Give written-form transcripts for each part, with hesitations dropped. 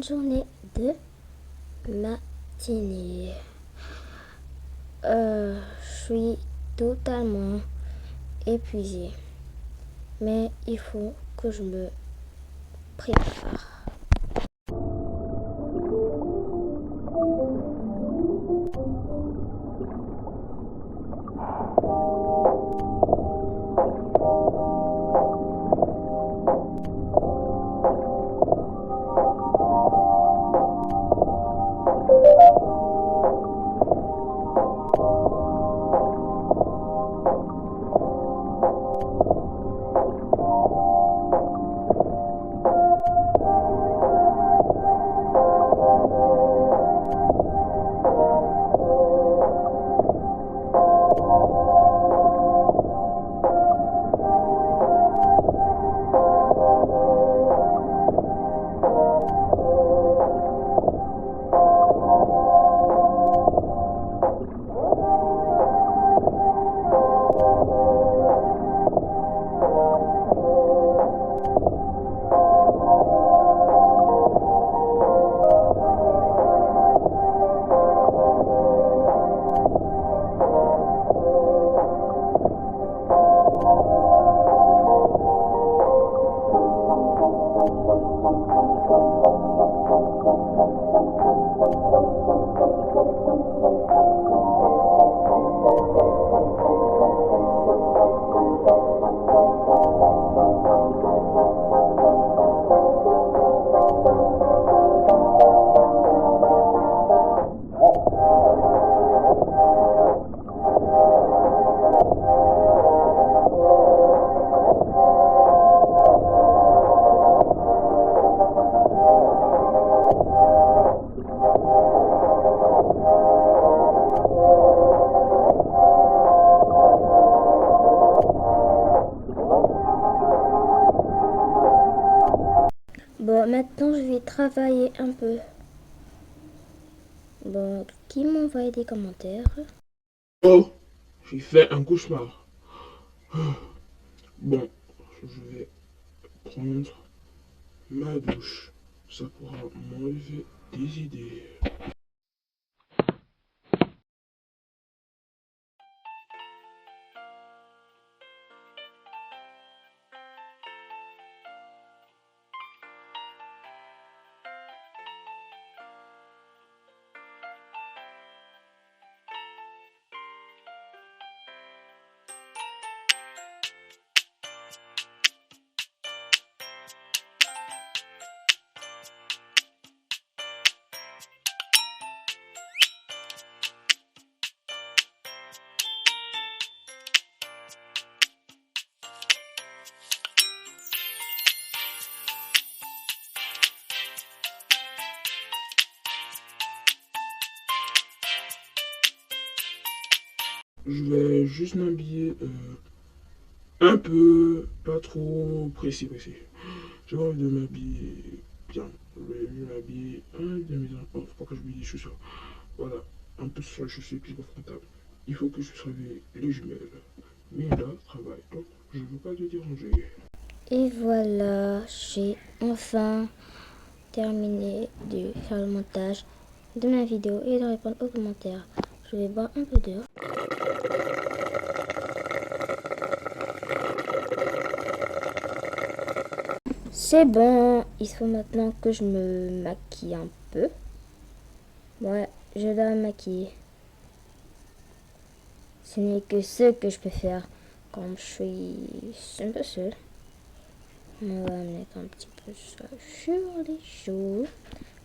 bonne journée de matinée. Je suis totalement épuisée, mais il faut que je me prépare. Bon, maintenant je vais travailler un peu. Bon, qui m'envoie des commentaires? Oh, j'ai fait un cauchemar. Bon, je vais prendre ma douche. Ça pourra m'enlever des idées. Je vais juste m'habiller un peu, pas trop précis. J'ai envie de m'habiller bien. Je vais m'habiller un de mes enfants. Faut pas que je j'oublie des chaussures. Voilà, un peu sur les chaussures plus confortable. Il faut que je surveille les jumelles. Mais là, travail, donc je ne veux pas te déranger. Et voilà, j'ai enfin terminé de faire le montage de ma vidéo et de répondre aux commentaires. Je vais boire un peu d'eau. C'est bon, il faut maintenant que je me maquille un peu. Ouais, je dois me maquiller. Ce n'est que ce que je peux faire quand je suis un peu seule. On va mettre un petit peu ça sur les joues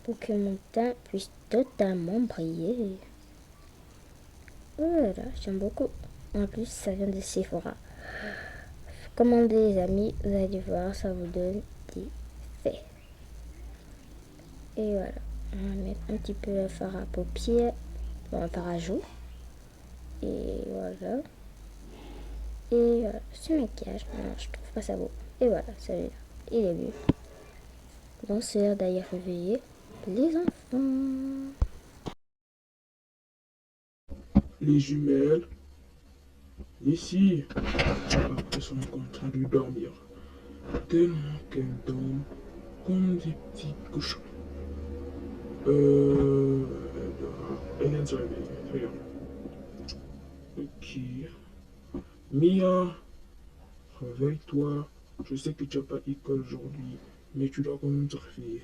pour que mon teint puisse totalement briller. Voilà, j'aime beaucoup. En plus, ça vient de Sephora. Commandez les amis, vous allez voir, ça vous donne des faits. Et voilà, on va mettre un petit peu de fard à paupières, bon, un fard à joues. Et voilà. Et voilà, ce maquillage, non, je trouve pas ça beau. Et voilà, celui-là, il est mieux. Bon, c'est l'heure d'aller réveiller les enfants. Les jumelles, ici, après sont en train de dormir. Tellement qu'elles dorment comme des petits cochons. Euh, elle vient de se réveiller. Très bien. Ok. Mia, réveille-toi. Je sais que tu n'as pas école aujourd'hui, mais tu dois quand même te réveiller.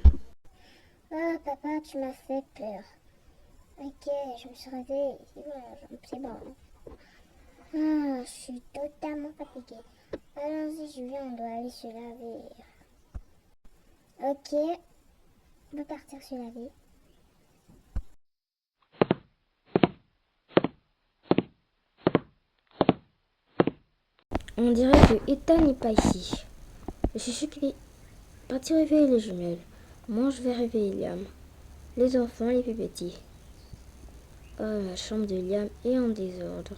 Ah, papa, tu m'as fait peur. Ok, je me suis réveillée. C'est bon. Ah, je suis totalement fatiguée. Allons-y, Julien, on doit aller se laver. Ok, on peut partir se laver. On dirait que Ethan n'est pas ici. Je suis sûr qu'il est parti réveiller les jumelles. Moi, je vais réveiller Liam. Les enfants, les plus petits. Oh, la chambre de Liam est en désordre.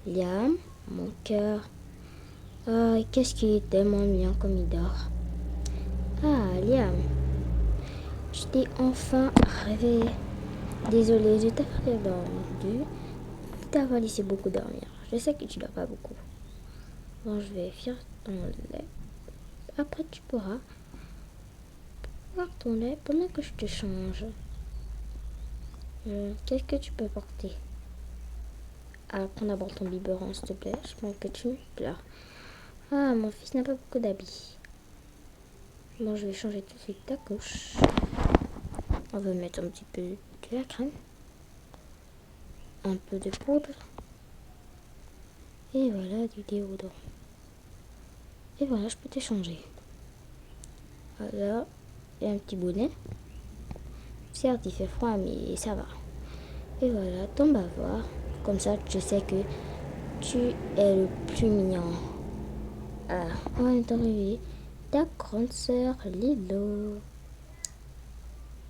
Liam, mon cœur. Ah, qu'est-ce qu'il est tellement mignon comme il dort. Ah, Liam, je t'ai enfin réveillé. Désolée de t'avoir d'avoir laissé beaucoup dormir. Je sais que tu dors pas beaucoup. Bon, je vais faire ton lait. Après, tu pourras voir ton lait pendant que je te change. Qu'est-ce que tu peux porter? Ah, prends d'abord ton biberon, s'il te plaît. Je pense que tu pleures. Ah, mon fils n'a pas beaucoup d'habits. Bon, je vais changer tout de suite ta couche. On va mettre un petit peu de la crème. Un peu de poudre. Et voilà, du déodorant. Et voilà, je peux te changer. Alors, il y a un petit bonnet. Certes, il fait froid, mais ça va. Et voilà, ton bavoir. Comme ça, je sais que tu es le plus mignon. Ah, on va t'enlever ta grande sœur Lilo.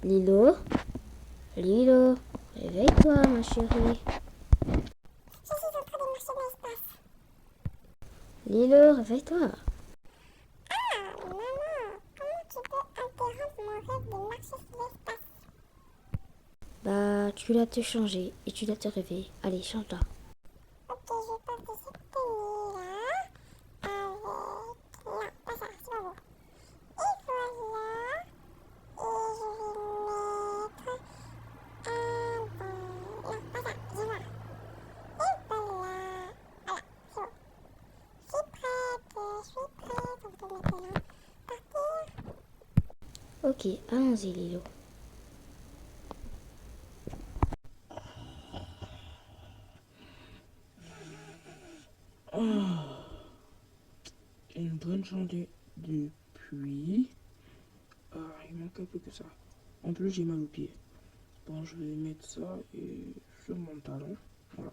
Lilo, Lilo, réveille-toi, ma chérie. Je suis en train de marcher dans l'espace. Lilo, réveille-toi. Ah, maman, comment tu peux interrompre mon rêve de marcher sur l'espace? Bah, tu dois te changer et tu dois te réveiller. Allez, change-toi. Ok, je porte cette tenue-là avec... Non, pas ça, c'est pas beau. Et voilà. Et je vais mettre un bon... Non, pas ça, dis-moi. Et voilà. Voilà, c'est bon. Je suis prête. On peut maintenant partir. Ok, allons-y, Lilo. Une bonne journée depuis. Ah, il manque un peu que ça. En plus, j'ai mal aux pieds. Bon, je vais mettre ça et sur mon talon. Voilà.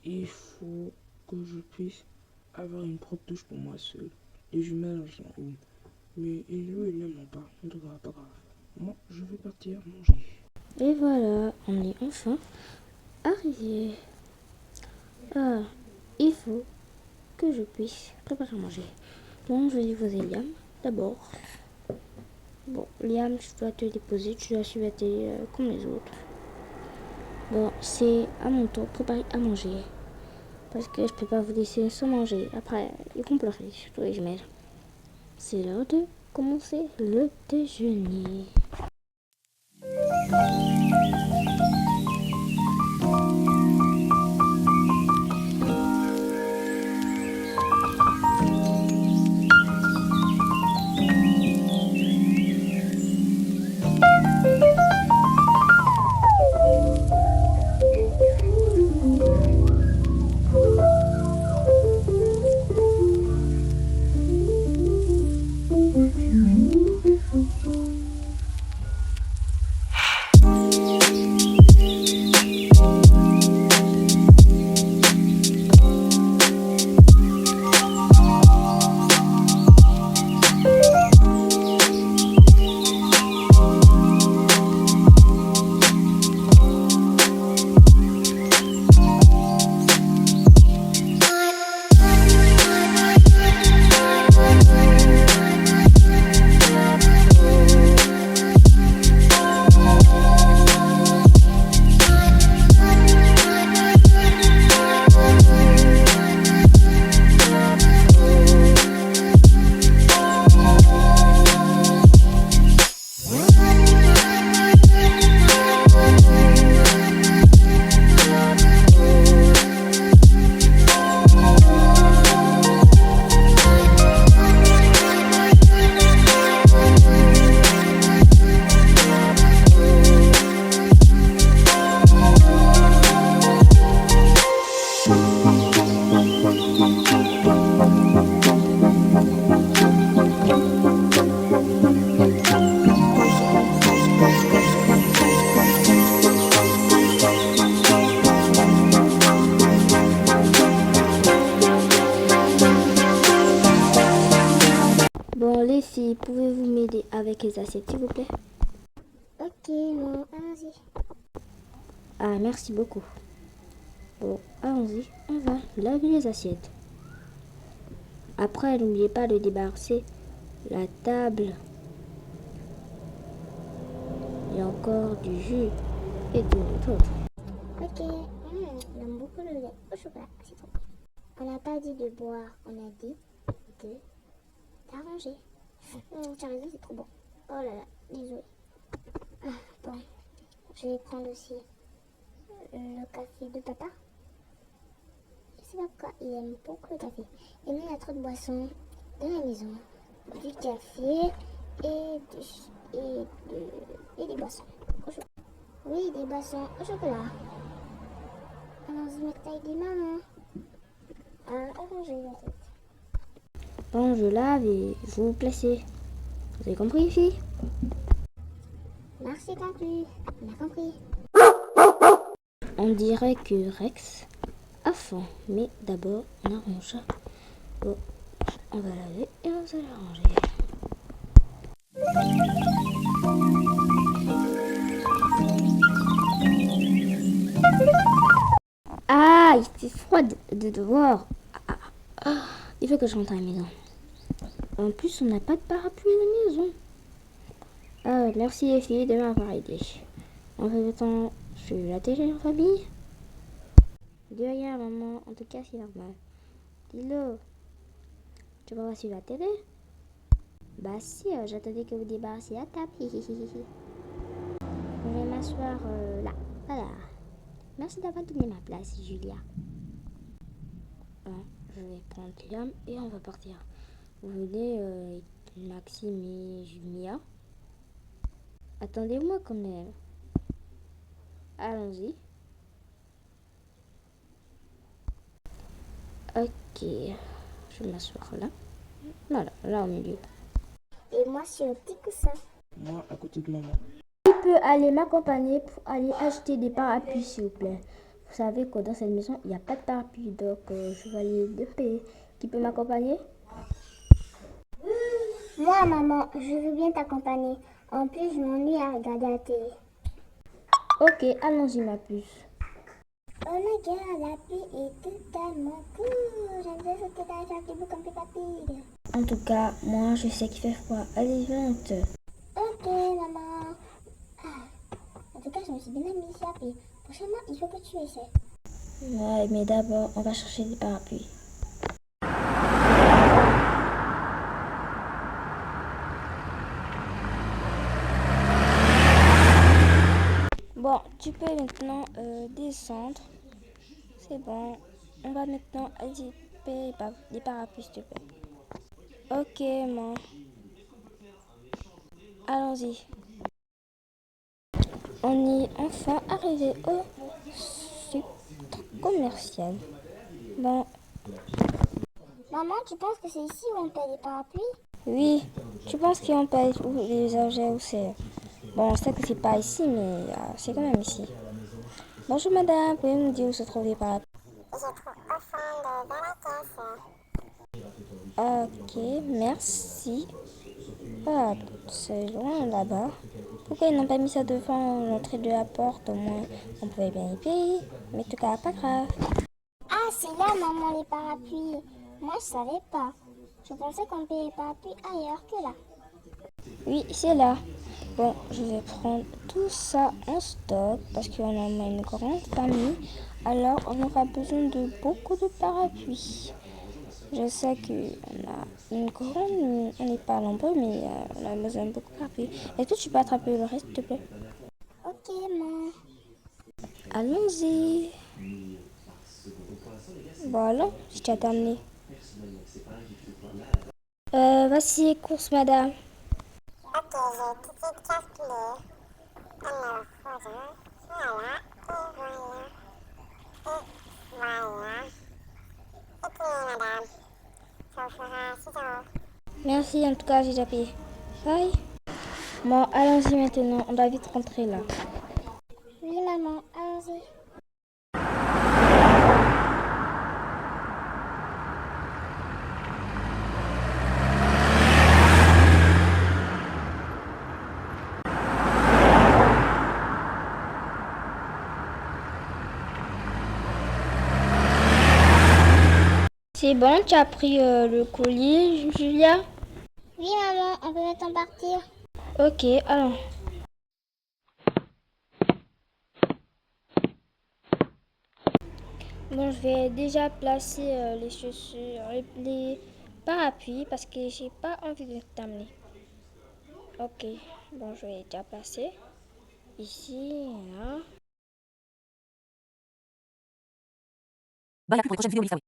Il faut que je puisse avoir une propre douche pour moi seul. Les jumelles elles sont où? Mais Hello et Liam n'ont pas. En tout cas, pas grave. Moi, je vais partir manger. Et voilà, on est enfin arrivé. Ah, il faut que je puisse préparer à manger. Donc, je vais déposer Liam d'abord. Bon, Liam, je dois te déposer. Tu dois suivre la télé comme les autres. Bon, c'est à mon tour de préparer à manger. Parce que je peux pas vous laisser sans manger. Après, ils vont pleurer, surtout les jumelles. C'est l'heure de commencer le déjeuner. les assiettes, s'il vous plaît. Ok, maman, allons-y. Ah, merci beaucoup. Bon, allons-y, on va laver les assiettes. Après, n'oubliez pas de débarrasser la table. Il y a encore du jus et tout autre. Ok, j'aime beaucoup le lait au chocolat, c'est trop bon. On n'a pas dit de boire, on a dit de d'arranger. Tu as raison, c'est trop bon. Oh là là, désolé. Bon, je vais prendre aussi le café de papa. Je sais pas pourquoi il aime beaucoup le café. Et nous, il y a trop de boissons dans la maison. Du café et des boissons au chocolat. Oui, des boissons au chocolat. Allons-y, mettre avec des mamans. Arranger la tête. Bon, je lave et vous placez. Vous avez compris, filles? Merci, Papu. On a compris. On dirait que Rex a faim. Mais d'abord, on arrange. Bon, on va laver et on va l'arranger. Ah, il fait froid de dehors. Il faut que je rentre à la maison. En plus, on n'a pas de parapluie à la maison. Ah, merci les filles de m'avoir aidé. En fait, temps sur la télé en famille. De rien, maman. En tout cas, c'est normal. Dis-le. Tu vas voir sur la télé? Bah si, j'attendais que vous débarrassiez la table. Je vais m'asseoir là. Voilà. Merci d'avoir donné ma place, Julia. Bon, je vais prendre Liam et on va partir. Vous venez, Maxime et Julia. Attendez-moi quand même. Allons-y. Ok. Je vais m'asseoir là. Voilà, là au milieu. Et moi, sur le petit coussin. Moi, à côté de maman. Qui peut aller m'accompagner pour aller acheter des parapluies, s'il vous plaît? Vous savez que dans cette maison, il n'y a pas de parapluie, donc je vais aller le payer. Qui peut m'accompagner? Moi, maman, je veux bien t'accompagner. En plus, je m'ennuie à regarder la télé. Ok, allons-y, ma puce. Oh my god, la pluie est totalement cool. J'aime bien sauter dans les jardins comme Peppa Pig. En tout cas, moi, je sais qu'il fait froid. Allez, viens. Ok, maman. En tout cas, je me suis bien amusée à pied. Prochainement, il faut que tu essaies. Ouais, mais d'abord, on va chercher des parapluies. Bon, tu peux maintenant descendre. C'est bon. On va maintenant payer des parapluies, s'il te plaît. Ok, maman. Allons-y. On est enfin arrivé au centre commercial. Bon, Maman, tu penses que c'est ici où on paye les parapluies? oui. Tu penses qu'on paye où les objets où c'est? Bon, on sait que c'est pas ici, mais c'est quand même ici. Bonjour madame, pouvez-vous me dire où se trouvent les parapluies? Je trouve au fond de la caisse. Ok, merci. Ah, c'est loin là-bas. Pourquoi ils n'ont pas mis ça devant l'entrée de la porte? Au moins, on pouvait bien y payer. Mais en tout cas, pas grave. Ah, c'est là, maman, les parapluies. Moi, je savais pas. Je pensais qu'on payait les parapluies ailleurs que là. Oui, c'est là. Bon, je vais prendre tout ça en stock parce qu'on a une grande famille. Alors, on aura besoin de beaucoup de parapluies. Je sais qu'on a une grande... On n'est pas nombreux, mais on a besoin de beaucoup de parapluies. Est-ce que tu peux attraper le reste, s'il te plaît? Ok, maman. Allons-y. Voilà, je t'ai terminé. Voici les courses, madame. Ok, j'ai tout de suite calculé. Alors, voilà, et voilà. Et puis, madame, ça vous fera 6 €. Merci, en tout cas, j'ai déjà payé. Bye. Bon, allons-y maintenant. On doit vite rentrer là. Oui, maman, allons-y. C'est bon, tu as pris le colis, Julia? Oui, maman, on peut maintenant partir. Ok, alors. Bon, je vais déjà placer les chaussures, les parapluies parce que j'ai pas envie de t'amener. Ok, bon, je vais déjà placer ici, là. Bye, à plus pour les prochaines vidéos, Lisa.